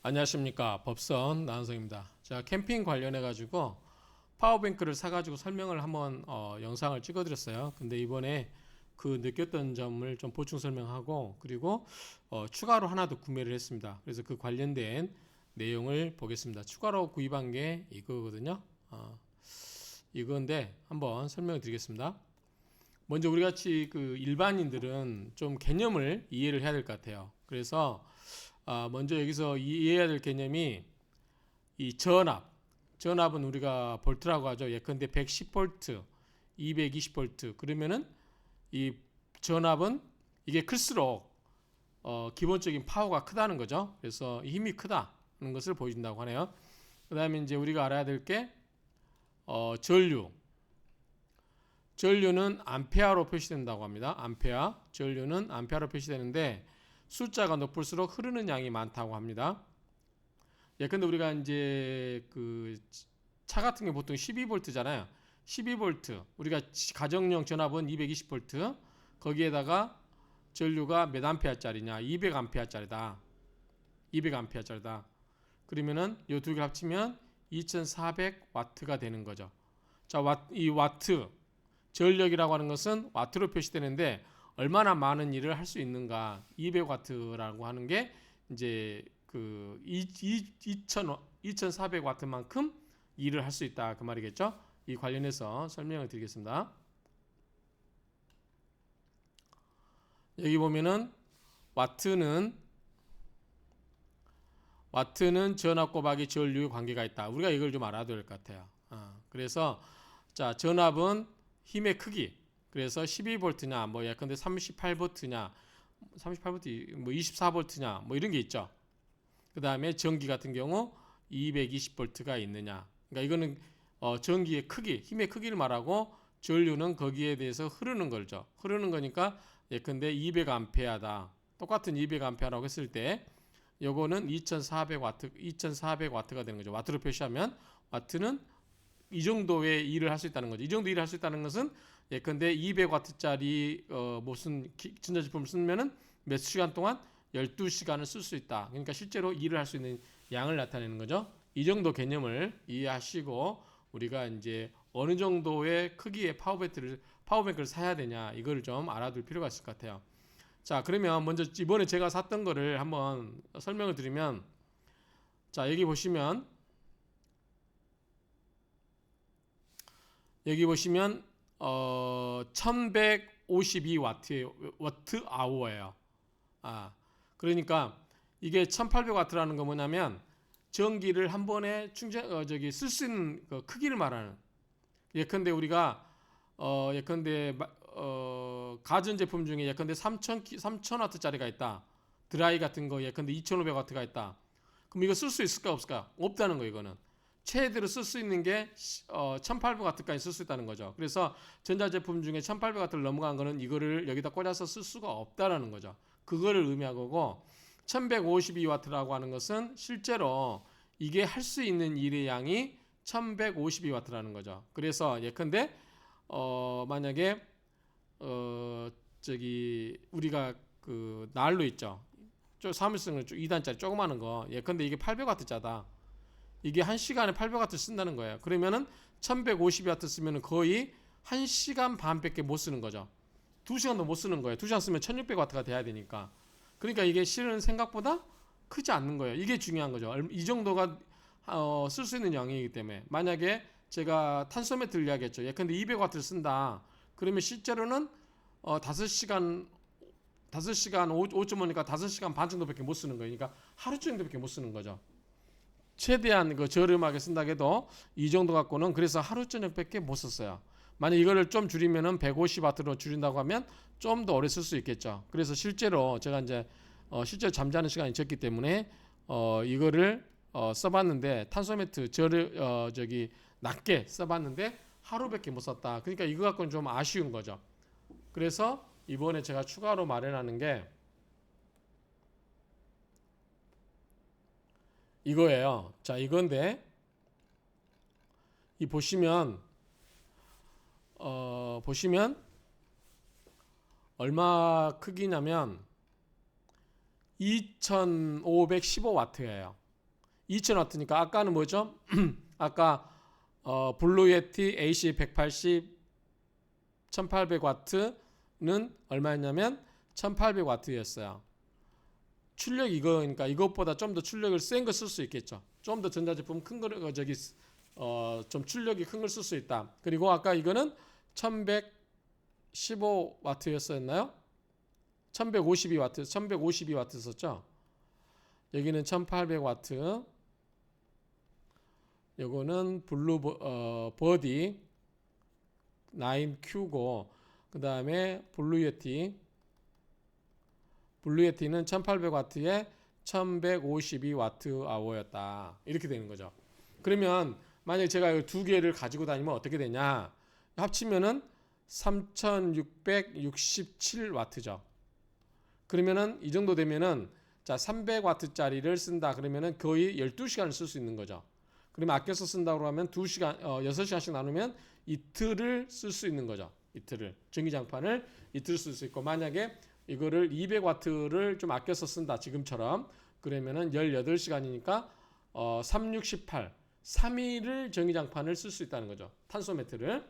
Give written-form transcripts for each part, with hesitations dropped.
안녕하십니까. 법선 나은성입니다. 자, 캠핑 관련해 가지고 파워뱅크를 사가지고 설명을 한번 영상을 찍어드렸어요. 근데 이번에 그 느꼈던 점을 좀 보충 설명하고 그리고 추가로 하나 더 구매를 했습니다. 그래서 그 관련된 내용을 보겠습니다. 추가로 구입한 게 이거거든요. 이건데 한번 설명을 드리겠습니다. 먼저 우리 같이 그 일반인들은 좀 개념을 이해를 해야 될 것 같아요. 그래서 먼저 여기서 이해해야 될 개념이 이 전압. 전압은 우리가 볼트라고 하죠. 예컨대 110V, 220V. 그러면은 이 전압은 이게 클수록 기본적인 파워가 크다는 거죠. 그래서 힘이 크다는 것을 보여준다고 하네요. 그 다음에 이제 우리가 알아야 될 게 전류. 전류는 암페어로 표시된다고 합니다. 암페어. 전류는 암페어로 표시되는데 숫자가 높을수록 흐르는 양이 많다고 합니다. 예컨대 우리가 이제 그 차 같은 게 보통 12V잖아요. 12V. 우리가 가정용 전압은 220V. 거기에다가 전류가 몇 암페어짜리냐? 200암페어짜리다. 200암페어짜리다. 그러면은 이 두 개 합치면 2400W가 되는 거죠. 자, 이 와트 전력이라고 하는 것은 와트로 표시되는데 얼마나 많은 일을 할 수 있는가? 200W라고 하는 게 이제 그 2400W만큼 일을 할 수 있다 그 말이겠죠? 이 관련해서 설명을 드리겠습니다. 여기 보면은 와트는 전압 곱하기 전류 관계가 있다. 우리가 이걸 좀 알아둬야 될 것 같아요. 그래서 자, 전압은 힘의 크기. 그래서 12V냐, 뭐 예컨대 38V냐, 38V, 뭐 24V냐, 뭐 이런 게 있죠. 그 다음에 전기 같은 경우 220V가 있느냐. 그러니까 이거는 전기의 크기, 힘의 크기를 말하고 전류는 거기에 대해서 흐르는 거죠. 흐르는 거니까 예컨대 200A다. 똑같은 200A라고 했을 때 요거는 2400W가 되는 거죠. 와트로 표시하면 와트는 이 정도의 일을 할 수 있다는 거죠. 이 정도 일을 할 수 있다는 것은 예컨대 200W짜리 무슨 전자제품을 쓰면은 몇 시간 동안 12시간을 쓸 수 있다. 그러니까 실제로 일을 할 수 있는 양을 나타내는 거죠. 이 정도 개념을 이해하시고 우리가 이제 어느 정도의 크기의 파워뱅크를 사야 되냐 이걸 좀 알아둘 필요가 있을 것 같아요. 자, 그러면 먼저 이번에 제가 샀던 거를 한번 설명을 드리면 자, 여기 보시면 1152와트 아워예요. 그러니까 이게 1800W라는 거 뭐냐면 전기를 한 번에 쓸 수 있는 그 크기를 말하는. 예컨대 우리가 가전제품 중에 예컨대 3000W짜리가 있다. 드라이 같은 거 예컨대 2500W가 있다. 그럼 이거 쓸 수 있을까 없을까? 없다는 거 이거는. 최대로 쓸 수 있는 게 1800W까지 쓸 수 있다는 거죠. 그래서 전자제품 중에 1800W를 넘어간 거는 이거를 여기다 꽂아서 쓸 수가 없다라는 거죠. 그거를 의미하고 1152W라고 하는 것은 실제로 이게 할 수 있는 일의 양이 1152W라는 거죠. 그래서 예컨대 만약에 우리가 그 난로 있죠. 사무실용 2단짜리 조그마한 거 예컨대 이게 800W짜다. 이게 1시간에 800W 쓴다는 거예요. 그러면은 1152W 쓰면은 거의 1시간 반밖에 못 쓰는 거죠. 2시간도 못 쓰는 거예요. 2시간 쓰면 1600W가 돼야 되니까. 그러니까 이게 실은 생각보다 크지 않는 거예요. 이게 중요한 거죠. 이 정도가 쓸 수 있는 양이기 때문에 만약에 제가 탄소매트를 이야기했죠. 예컨대 200W를 쓴다. 그러면 실제로는 5시간 5.5니까 5시간 반 정도밖에 못 쓰는 거예요. 그러니까 하루 정도밖에 못 쓰는 거죠. 최대한 그 저렴하게 쓴다 해도 이 정도 갖고는 그래서 하루 저녁밖에 못 썼어요. 만약 이거를 좀 줄이면은 150W로 줄인다고 하면 좀 더 오래 쓸 수 있겠죠. 그래서 실제로 제가 이제 실제로 잠자는 시간이 적기 때문에 이거를 써봤는데 탄소매트 낮게 써봤는데 하루밖에 못 썼다. 그러니까 이거 갖고는 좀 아쉬운 거죠. 그래서 이번에 제가 추가로 마련하는 게 이거예요. 자, 이건데 이 보시면 얼마 크기냐면 2515W예요. 2000W니까 아까는 뭐죠? 아까 블루예티 AC180 1800W는 얼마였냐면 1800W였어요. 출력 이거니까 이것보다 좀 더 출력을 센 거 쓸 수 있겠죠. 좀 더 전자제품 큰 거 좀 출력이 큰 걸 쓸 수 있다. 그리고 아까 이거는 1115W였었나요? 1152W, 1152W 썼죠. 여기는 1800W. 요거는 버디 9Q고 그 다음에 블루예티는 1800W에 1152Wh였다. 이렇게 되는 거죠. 그러면 만약에 제가 이 두 개를 가지고 다니면 어떻게 되냐? 합치면은 3667W죠. 그러면은 이 정도 되면은 자 300W짜리를 쓴다. 그러면은 거의 12시간을 쓸 수 있는 거죠. 그러면 아껴서 쓴다고 하면 6시간씩 나누면 이틀을 쓸 수 있는 거죠. 이틀을. 전기장판을 이틀 쓸 수 있고, 만약에 이거를 200W를 좀 아껴서 쓴다. 지금처럼. 그러면은 18시간이니까 368. 3일을 전기장판을 쓸 수 있다는 거죠. 탄소매트를.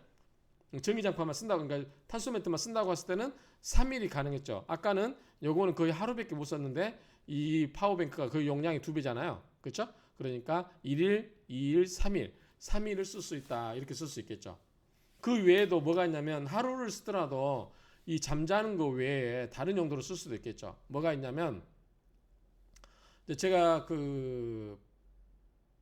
전기장판만 쓴다고, 그러니까 탄소매트만 쓴다고 했을 때는 3일이 가능했죠. 아까는 요거는 거의 하루밖에 못 썼는데 이 파워뱅크가 거의 용량이 2배잖아요. 그렇죠? 그러니까 1일, 2일, 3일. 3일을 쓸 수 있다. 이렇게 쓸 수 있겠죠. 그 외에도 뭐가 있냐면 하루를 쓰더라도 이 잠자는 거 외에 다른 용도로 쓸 수도 있겠죠. 뭐가 있냐면 제가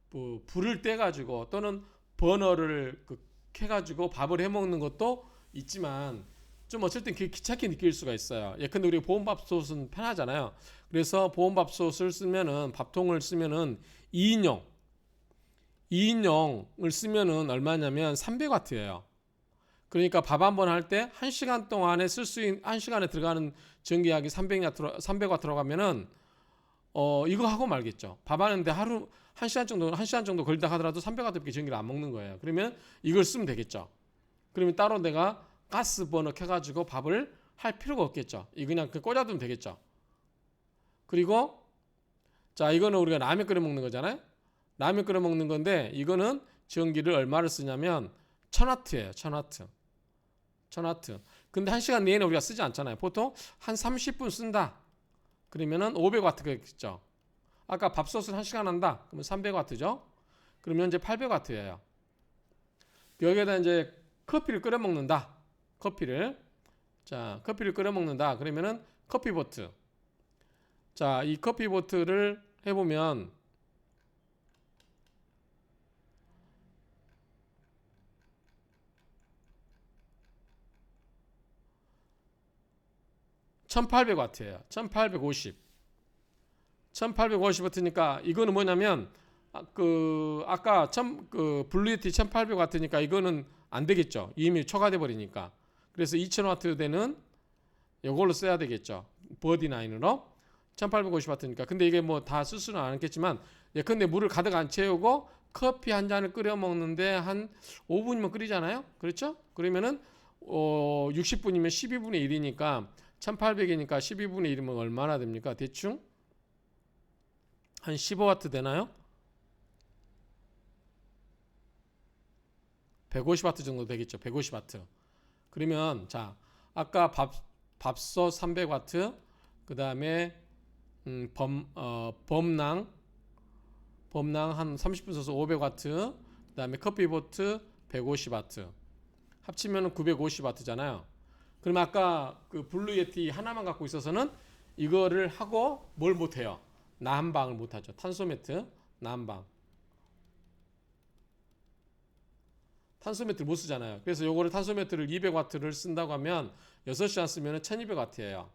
뭐 불을 떼 가지고 또는 버너를 켜가지고 밥을 해 먹는 것도 있지만 좀 어쨌든 귀찮게 느낄 수가 있어요. 예컨대 우리 보온밥솥은 편하잖아요. 그래서 보온밥솥을 쓰면은 밥통을 쓰면은 2인용을 쓰면은 얼마냐면 300W예요. 그러니까 밥 한 번 할 때 1시간 동안에 쓸 수 있는 1시간에 들어가는 전기약이 300W 들어가면은 이거 하고 말겠죠. 밥 하는데 하루 1시간 정도 걸린다 하더라도 300W밖에 전기를 안 먹는 거예요. 그러면 이걸 쓰면 되겠죠. 그러면 따로 내가 가스 버너 켜가지고 밥을 할 필요가 없겠죠. 이 그냥 꽂아두면 되겠죠. 그리고 자, 이거는 우리가 라면 끓여 먹는 거잖아요. 라면 끓여 먹는 건데 이거는 전기를 얼마를 쓰냐면 1000W예요. 1000W. 근데 1시간 내에는 우리가 쓰지 않잖아요. 보통 한 30분 쓴다. 그러면은 500W겠죠. 아까 밥솥을 1시간 한다. 그러면 300W죠. 그러면 이제 800W예요. 여기에다 이제 커피를 끓여 먹는다. 커피를 끓여 먹는다. 그러면은 커피보트. 자, 이 커피보트를 해보면 1800W예요. 1850W니까 이거는 뭐냐면 아까 블루예티 1800W니까 이거는 안 되겠죠. 이미 초과돼 버리니까. 그래서 2000W 되는 이걸로 써야 되겠죠. 버디9으로 1850W니까. 근데 이게 뭐 다 쓸 수는 않겠지만 예컨대 물을 가득 안 채우고 커피 한 잔을 끓여 먹는데 한 5분이면 끓이잖아요. 그렇죠? 그러면은 60분이면 12분의 1이니까 1800이니까 12분의 1이면 얼마나 됩니까? 대충 한 15W 되나요? 150W 정도 되겠죠. 150W. 그러면 자, 아까 밥솥 300W, 그 다음에 범랑 한 30분 써서 500W, 그 다음에 커피보트 150W. 합치면 950W잖아요. 그럼 아까 그 블루예티 하나만 갖고 있어서는 이거를 하고 뭘 못해요? 난방을 못하죠. 탄소매트, 난방. 탄소매트를 못 쓰잖아요. 그래서 요거를 탄소매트를 200W를 쓴다고 하면 6시간 쓰면 1200W예요.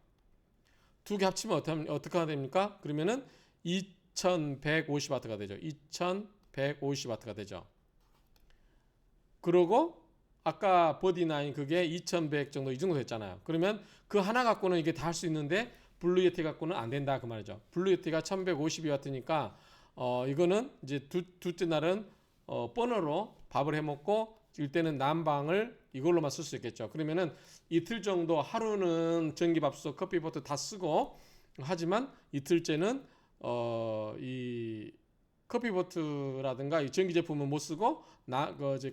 두 개 합치면 어떻게 됩니까? 그러면은 2150W가 되죠. 2150W가 되죠. 그러고 아까 버디9 그게 2100 정도 이 정도 됐잖아요. 그러면 그 하나 갖고는 이게 다 할 수 있는데 블루예티 갖고는 안 된다 그 말이죠. 블루예티가 1152W니까 이거는 이제 둘째 날은 버너로 밥을 해 먹고 일때는 난방을 이걸로만 쓸 수 있겠죠. 그러면은 이틀 정도 하루는 전기밥솥, 커피포트 다 쓰고 하지만 이틀째는 이 커피보트라든가 이 전기 제품은 못 쓰고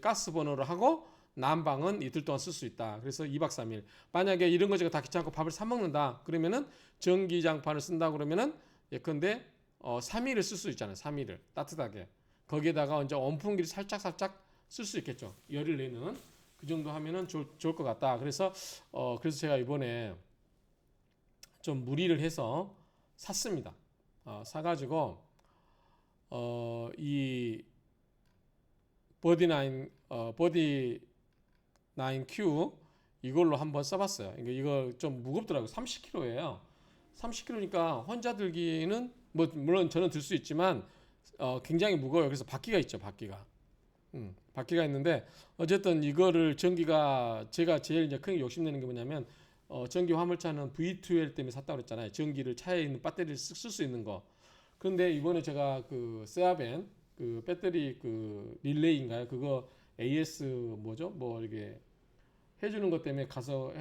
가스 버너를 하고 난방은 이틀 동안 쓸 수 있다. 그래서 2박 3일. 만약에 이런 거 제가 다 귀찮고 밥을 사 먹는다. 그러면은 전기장판을 쓴다 그러면은 예컨대 3일을 쓸 수 있잖아요. 3일을 따뜻하게. 거기에다가 이제 온풍기를 살짝 쓸 수 있겠죠. 열을 내는 그 정도 하면은 좋을 것 같다. 그래서 그래서 제가 이번에 좀 무리를 해서 샀습니다. 사가지고 이 버디 9Q 이걸로 한번 써봤어요. 이거 좀 무겁더라고요. 30kg예요. 30kg니까 혼자 들기는 뭐 물론 저는 들 수 있지만 굉장히 무거워요. 그래서 바퀴가 있죠. 바퀴가 있는데 어쨌든 이거를 제가 제일 이제 크게 욕심내는 게 뭐냐면 전기 화물차는 V2L 때문에 샀다고 그랬잖아요. 전기를 차에 있는 배터리를 쓸 수 있는 거. 그런데 이번에 제가 그 세아벤 그 배터리 그 릴레이인가요? 그거 AS 뭐죠? 뭐 이게 해주는 것 때문에 가서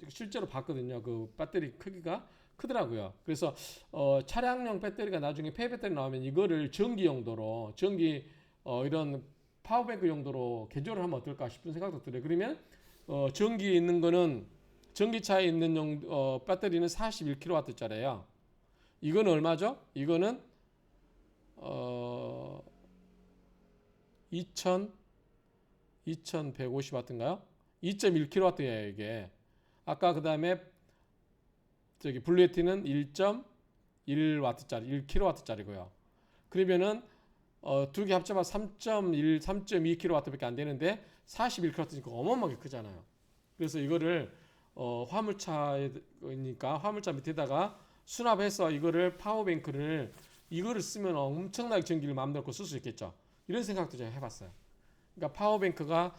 실제로 봤거든요. 그 배터리 크기가 크더라고요. 그래서 차량용 배터리가 나중에 폐 배터리 나오면 이거를 전기 용도로 이런 파워뱅크 용도로 개조를 하면 어떨까 싶은 생각도 들어요. 그러면 전기에 있는 거는 전기차에 있는 배터리는 41kW짜리예요. 이거는 얼마죠? 이거는 2150W인가요? 2.1kW예요, 이게. 아까 그다음에 저기 블루에티는 1.1W짜리, 1kW짜리고요. 그러면은 두 개 합쳐봐 3.1, 3.2kW밖에 안 되는데 41kW니까 어마어마하게 크잖아요. 그래서 이거를 화물차니까 화물차 밑에다가 수납해서 이거를 파워뱅크를 이거를 쓰면 엄청나게 전기를 마음대로 쓸 수 있겠죠. 이런 생각도 제가 해봤어요. 그러니까 파워뱅크가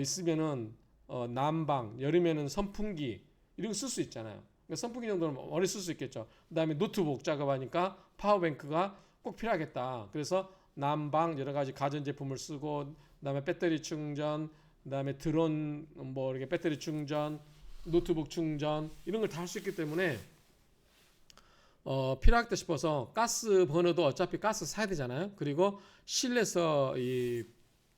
있으면은 난방, 여름에는 선풍기 이런 거 쓸 수 있잖아요. 그러니까 선풍기 정도는 오래 쓸 수 있겠죠. 그다음에 노트북 작업하니까 파워뱅크가 꼭 필요하겠다. 그래서 난방 여러 가지 가전 제품을 쓰고 그다음에 배터리 충전, 그다음에 드론 뭐 이렇게 배터리 충전, 노트북 충전 이런 걸 다 할 수 있기 때문에 필요하겠다 싶어서 가스 버너도 어차피 가스 사야 되잖아요. 그리고 실내에서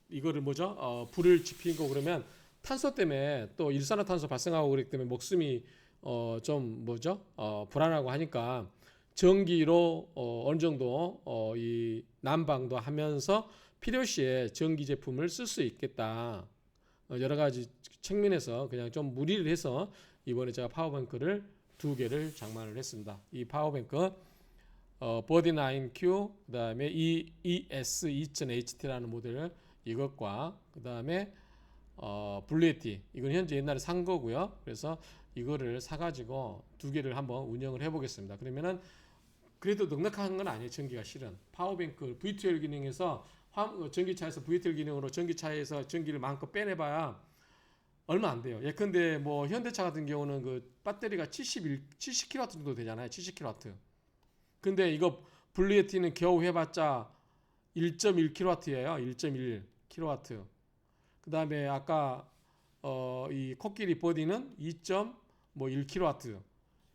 이거를 뭐죠? 불을 지피고 그러면 탄소 때문에 또 일산화탄소 발생하고 그렇기 때문에 목숨이 좀 뭐죠? 불안하고 하니까 전기로 어느 정도 이 난방도 하면서 필요시에 전기 제품을 쓸 수 있겠다. 여러 가지 측면에서 그냥 좀 무리를 해서 이번에 제가 파워뱅크를 2개를 장만을 했습니다. 이 파워뱅크 버디 9Q 그다음에 ES 2000HT라는 모델 이것과 그다음에 블루에티 이건 현재 옛날에 산 거고요. 그래서 이거를 사가지고 2개를 한번 운영을 해보겠습니다. 그러면은 그래도 넉넉한 건 아니에요. 전기가 실은 파워뱅크 V2L 기능에서 전기차에서 V2L 기능으로 전기차에서 전기를 마음껏 빼내봐야 얼마 안 돼요. 예컨대 뭐 현대차 같은 경우는 그 배터리가 70kW 정도 되잖아요. 70kW. 근데 이거 블루에티는 겨우 해봤자 1.1kW예요. 1.1kW. 그 다음에 아까 이 코끼리 버디는 2.1kW.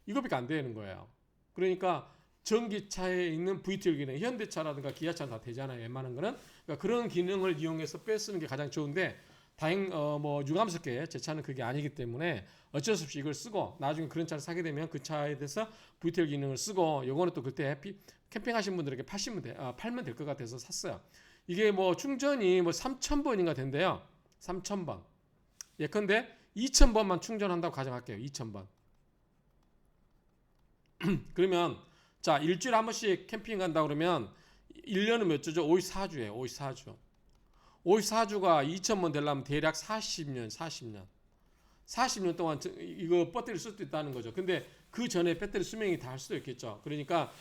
이거밖에 안 되는 거예요. 그러니까 전기차에 있는 V2L 기능, 현대차라든가 기아차는 다 되잖아요. 웬만한 거는. 그러니까 그런 기능을 이용해서 빼쓰는 게 가장 좋은데 뭐 유감스럽게 제 차는 그게 아니기 때문에 어쩔 수 없이 이걸 쓰고 나중에 그런 차를 사게 되면 그 차에 대해서 V2L 기능을 쓰고 요거는 또 그때 캠핑하신 분들에게 팔면 될 것 같아서 샀어요. 이게 뭐 충전이 뭐 3,000번인가 된대요. 3,000번. 예컨대 2,000번만 충전한다고 가정할게요. 2,000번. 그러면 자 일주일에 한 번씩 캠핑 간다 그러면 1년은 몇 주죠? 54주예요. 54주. 54주가 2,000번 되려면 대략 40년 동안 이거 배터리를 쓸 수 있다는 거죠. 근데 그 전에 배터리 수명이 다 할 수도 있겠죠. 그러니까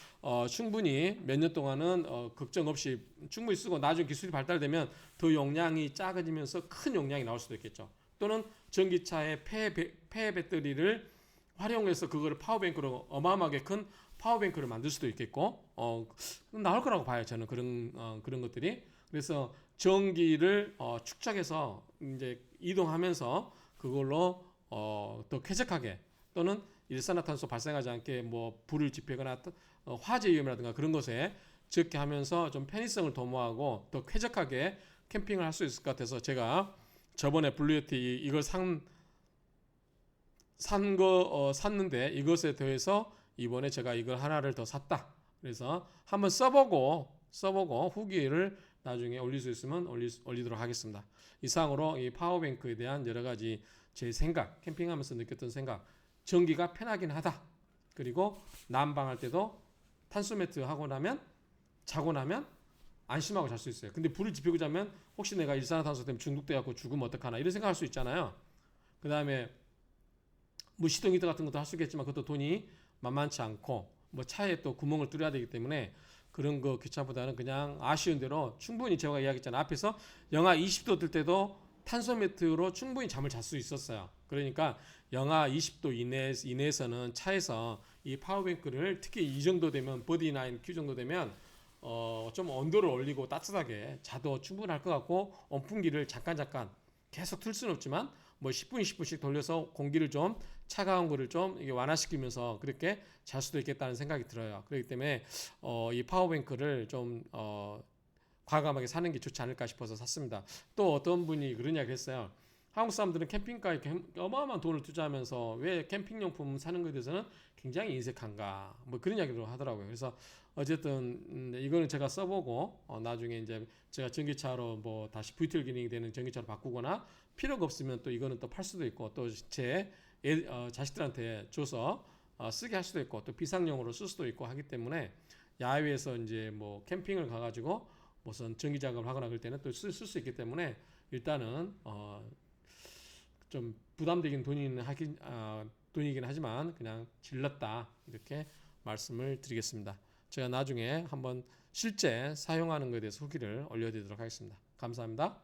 충분히 몇 년 동안은 걱정 없이 충분히 쓰고 나중에 기술이 발달되면 더 용량이 작아지면서 큰 용량이 나올 수도 있겠죠. 또는 전기차의 폐 배터리를 활용해서 그거를 파워뱅크로 어마어마하게 큰 파워뱅크를 만들 수도 있겠고 나올 거라고 봐요. 저는 그런 것들이. 그래서 전기를 축적해서 이제 이동하면서 그걸로 더 쾌적하게 또는 일산화탄소 발생하지 않게 뭐 불을 지피거나 화재 위험이라든가 그런 것에 적게 하면서 좀 편의성을 도모하고 더 쾌적하게 캠핑을 할 수 있을 것 같아서 제가 저번에 블루예티 이걸 샀는데 이것에 더해서 이번에 제가 이걸 하나를 더 샀다. 그래서 한번 써보고 후기를 나중에 올릴 수 있으면 올리도록 하겠습니다. 이상으로 이 파워뱅크에 대한 여러 가지 제 생각, 캠핑하면서 느꼈던 생각, 전기가 편하긴 하다. 그리고 난방할 때도 탄소 매트 하고 나면 자고 나면 안심하고 잘 수 있어요. 근데 불을 지피고 자면 혹시 내가 일산화탄소 때문에 중독돼 갖고 죽으면 어떡하나 이런 생각할 수 있잖아요. 그 다음에 뭐 시동 히터 같은 것도 할 수 있겠지만 그것도 돈이 만만치 않고 뭐 차에 또 구멍을 뚫어야 되기 때문에 그런 거 귀찮보다는 그냥 아쉬운 대로 충분히 제가 이야기했잖아요. 앞에서 영하 20도 될 때도 탄소 매트로 충분히 잠을 잘 수 있었어요. 그러니까 영하 20도 이내에서는 차에서 이 파워뱅크를 특히 이 정도 되면 버디9 Q 정도 되면 좀 온도를 올리고 따뜻하게 자도 충분할 것 같고 온풍기를 잠깐 계속 틀 수는 없지만 뭐 10분 20분씩 돌려서 공기를 좀 차가운 거를 좀 이게 완화시키면서 그렇게 잘 수도 있겠다는 생각이 들어요. 그렇기 때문에 이 파워뱅크를 좀 과감하게 사는 게 좋지 않을까 싶어서 샀습니다. 또 어떤 분이 그런 이야기 했어요. 한국 사람들은 캠핑카에 어마어마한 돈을 투자하면서 왜 캠핑용품 사는 것에 대해서는 굉장히 인색한가 뭐 그런 이야기를 하더라고요. 그래서 어쨌든 이거는 제가 써보고 나중에 이제 제가 전기차로 뭐 다시 VTL 기능이 되는 전기차로 바꾸거나 필요가 없으면 또 이거는 또 팔 수도 있고 또 제 자식들한테 줘서 쓰게 할 수도 있고 또 비상용으로 쓸 수도 있고 하기 때문에 야외에서 이제 뭐 캠핑을 가가지고 무슨 전기 작업을 하거나 그럴 때는 또 쓸 수 있기 때문에 일단은 좀 부담되긴 돈이긴 하지만 그냥 질렀다 이렇게 말씀을 드리겠습니다. 제가 나중에 한번 실제 사용하는 것에 대해서 후기를 올려드리도록 하겠습니다. 감사합니다.